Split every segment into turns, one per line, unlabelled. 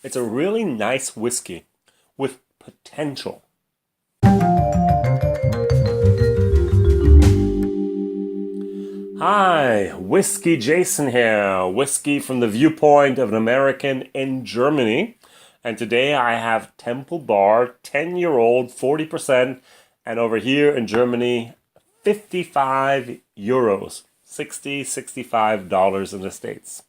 It's a really nice whiskey with potential. Hi, WhiskyJason here. Whiskey from the viewpoint of an American in Germany. And today I have Temple Bar, 10-year-old, 40%, and over here in Germany, 55 euros, $65 in the States.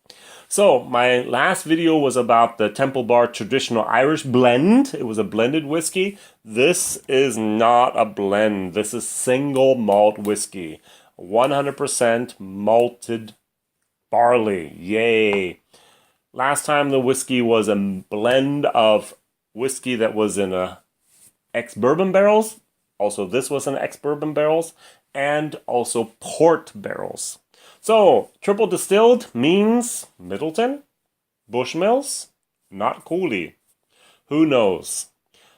So my last video was about the Temple Bar Traditional Irish Blend. It was a blended whiskey. This is not a blend. This is single malt whiskey. 100% malted barley. Yay. Last time the whiskey was a blend of whiskey that was in a ex-bourbon barrels. Also, this was an ex-bourbon barrels. And also port barrels. So, triple distilled means Middleton, Bushmills, not Cooley. Who knows?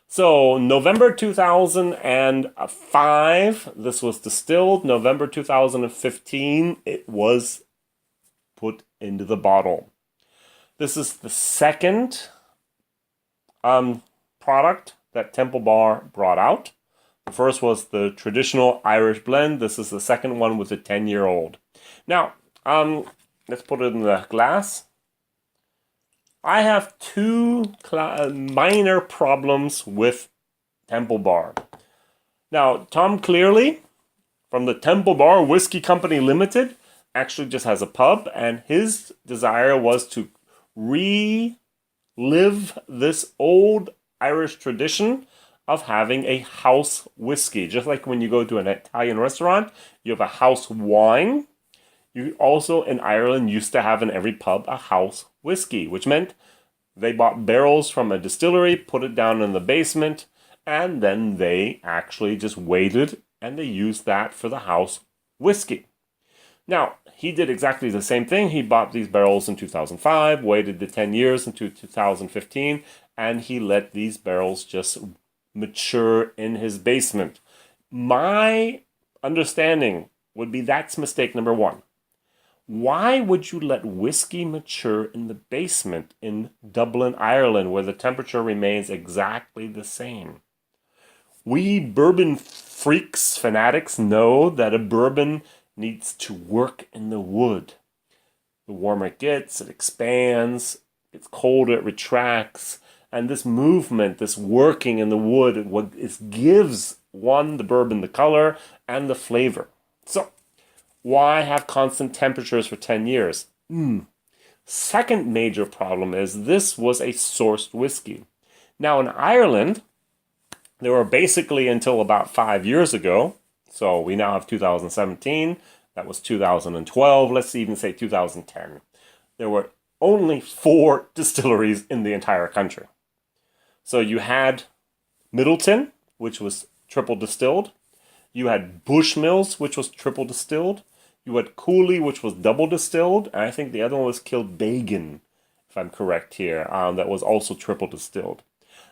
So, November 2005, this was distilled. November 2015, it was put into the bottle. This is the second product that Temple Bar brought out. The first was the traditional Irish blend. This is the second one with the 10-year-old. Now, let's put it in the glass. I have two minor problems with Temple Bar. Now, Tom Cleary from the Temple Bar Whiskey Company Limited actually just has a pub, and his desire was to relive this old Irish tradition of having a house whiskey. Just like when you go to an Italian restaurant, you have a house wine. You also, in Ireland, used to have in every pub a house whiskey, which meant they bought barrels from a distillery, put it down in the basement, and then they actually just waited and they used that for the house whiskey. Now, he did exactly the same thing. He bought these barrels in 2005, waited the 10 years into 2015, and he let these barrels just mature in his basement. My understanding would be that's mistake number one. Why would you let whiskey mature in the basement in Dublin, Ireland, where the temperature remains exactly the same? We bourbon freaks, fanatics, know that a bourbon needs to work in the wood. The warmer it gets, it expands. It's colder, it retracts. And this movement, this working in the wood, it gives the bourbon the color and the flavor. So, why have constant temperatures for 10 years? Second major problem is this was a sourced whiskey. Now in Ireland, there were basically until about 5 years ago, so we now have 2017, that was 2012, let's even say 2010. There were only 4 distilleries in the entire country. So you had Middleton, which was triple distilled. You had Bushmills, which was triple distilled. You had Cooley, which was double distilled. And I think the other one was Kilbeggan, if I'm correct here, that was also triple distilled.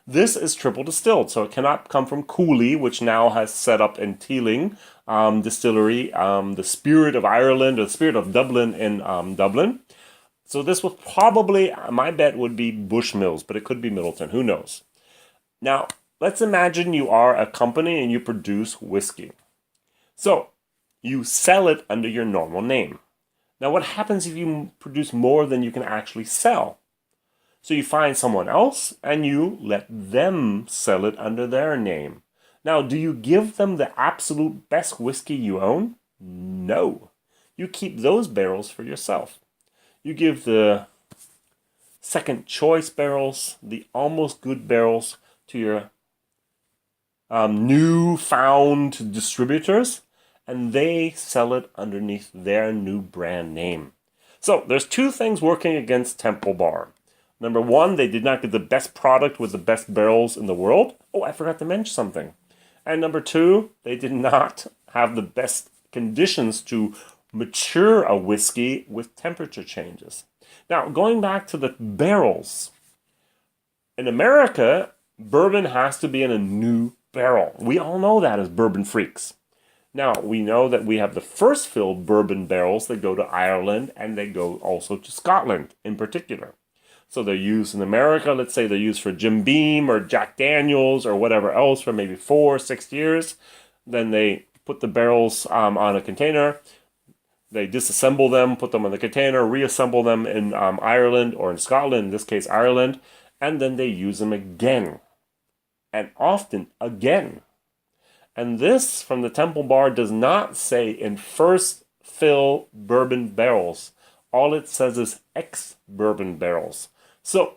This is triple distilled, so it cannot come from Cooley, which now has set up in Teeling Distillery, the Spirit of Ireland, or the Spirit of Dublin in Dublin. So this was probably, my bet would be Bushmills, but it could be Middleton, who knows. Now, let's imagine you are a company and you produce whiskey. So, you sell it under your normal name. Now, what happens if you produce more than you can actually sell? So you find someone else and you let them sell it under their name. Now, do you give them the absolute best whiskey you own? No. You keep those barrels for yourself. You give the second choice barrels, the almost good barrels, to your newfound distributors, and they sell it underneath their new brand name. So there's 2 things working against Temple Bar. Number 1, they did not get the best product with the best barrels in the world. Oh, I forgot to mention something. And number 2, they did not have the best conditions to mature a whiskey with temperature changes. Now, going back to the barrels. In America, bourbon has to be in a new barrel. We all know that as bourbon freaks. Now, we know that we have the first filled bourbon barrels that go to Ireland and they go also to Scotland in particular. So they're used in America. Let's say they're used for Jim Beam or Jack Daniels or whatever else for maybe 4 or 6 years. Then they put the barrels on a container. They disassemble them, put them in the container, reassemble them in Ireland or in Scotland, in this case Ireland, and then they use them again. And often again. And this from the Temple Bar does not say in first fill bourbon barrels. All it says is ex-bourbon barrels. So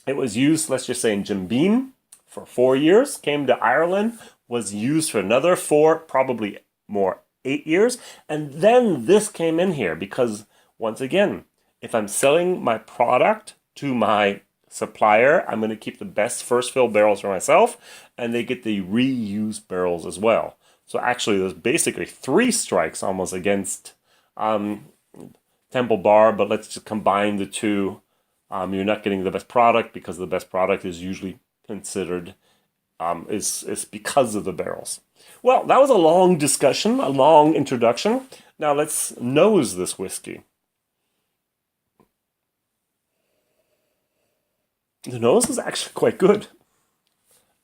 it was used, let's just say in Jim Beam for 4 years, came to Ireland, was used for another 4, probably more, 8 years. And then this came in here because, once again, if I'm selling my product to my supplier, I'm going to keep the best first fill barrels for myself, and they get the reused barrels as well. So actually, there's basically 3 strikes almost against Temple Bar, but let's just combine the 2. You're not getting the best product because the best product is usually considered is because of the barrels. Well, that was a long discussion, a long introduction. Now let's nose this whiskey. The nose is actually quite good.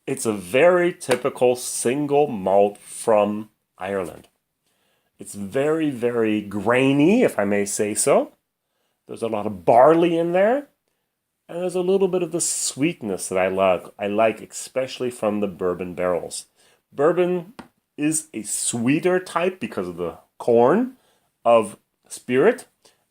It's a very typical single malt from Ireland. It's very, very grainy, if I may say so. There's a lot of barley in there. And there's a little bit of the sweetness that I like. I like especially from the bourbon barrels. Bourbon is a sweeter type because of the corn of spirit.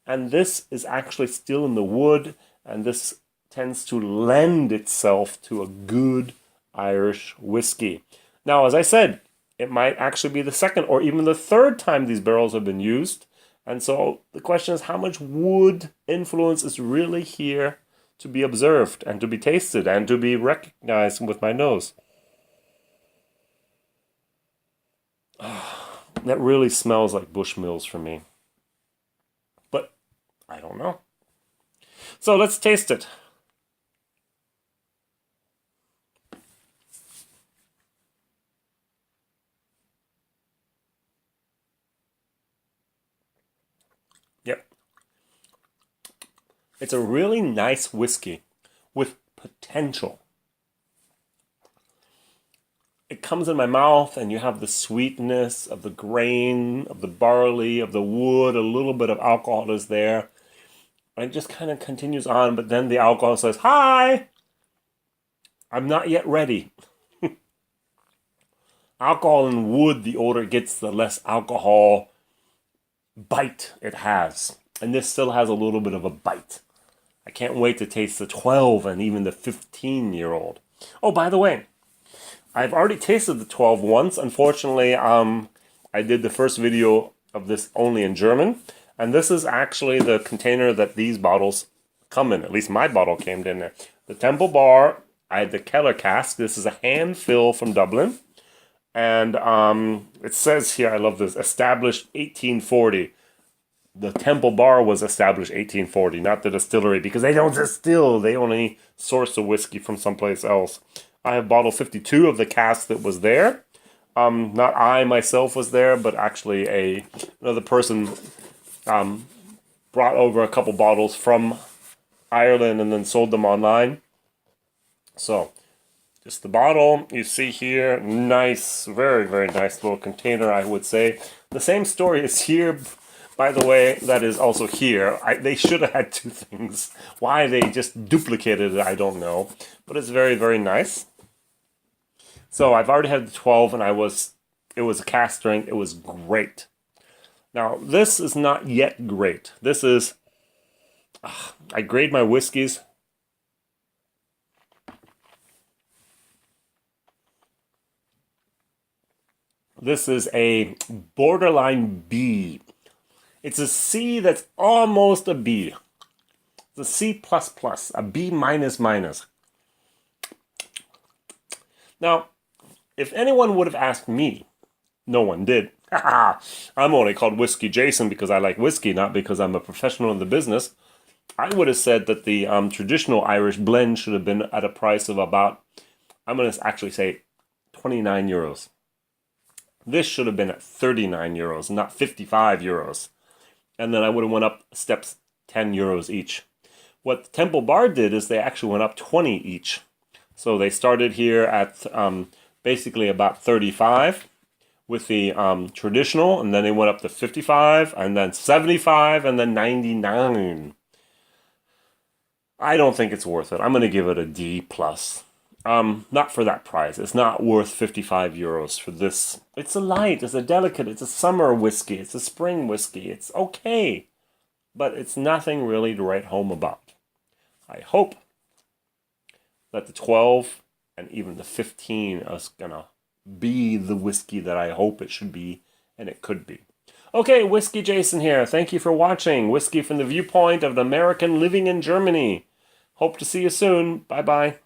And this is actually still in the wood. And this tends to lend itself to a good Irish whiskey. Now, as I said, it might actually be the second or even the third time these barrels have been used. And so the question is, how much wood influence is really here to be observed and to be tasted and to be recognized with my nose? That really smells like Bushmills for me. But I don't know. So let's taste it. Yep. It's a really nice whiskey with potential. It comes in my mouth and you have the sweetness of the grain, of the barley, of the wood, a little bit of alcohol is there. And it just kind of continues on, but then the alcohol says, "Hi, I'm not yet ready." Alcohol and wood, the older it gets, the less alcohol bite it has. And this still has a little bit of a bite. I can't wait to taste the 12 and even the 15-year-old. Oh, by the way, I've already tasted the 12 once. Unfortunately, I did the first video of this only in German. And this is actually the container that these bottles come in. At least my bottle came in there. The Temple Bar, I had the Keller cask. This is a hand fill from Dublin. And it says here, I love this, established 1840. The Temple Bar was established 1840, not the distillery, because they don't distill. They only source the whiskey from someplace else. I have bottle 52 of the cask that was there. Not I myself was there, but actually another person brought over a couple bottles from Ireland and then sold them online. So, just the bottle you see here, nice, very, very nice little container, I would say. The same story is here, by the way, that is also here. They should have had 2 things. Why they just duplicated it, I don't know. But it's very, very nice. So I've already had the 12 and it was a cask strength. It was great. Now, this is not yet great. This is, I grade my whiskeys. This is a borderline B. It's a C that's almost a B. It's a C++, a B minus minus. Now, if anyone would have asked me, no one did. I'm only called WhiskyJason because I like whiskey, not because I'm a professional in the business. I would have said that the traditional Irish blend should have been at a price of about, I'm going to actually say 29 euros. This should have been at 39 euros, not 55 euros. And then I would have went up steps 10 euros each. What Temple Bar did is they actually went up 20 each. So they started here at basically about 35 with the traditional, and then they went up to 55, and then 75, and then 99. I don't think it's worth it. I'm going to give it a D+. Not for that price. It's not worth 55 euros for this. It's a light, it's a delicate, it's a summer whiskey, it's a spring whiskey. It's okay, but it's nothing really to write home about. I hope that the 12 and even the 15 is going to be the whiskey that I hope it should be, and it could be. Okay, WhiskyJason here. Thank you for watching. Whiskey from the viewpoint of an American living in Germany. Hope to see you soon. Bye-bye.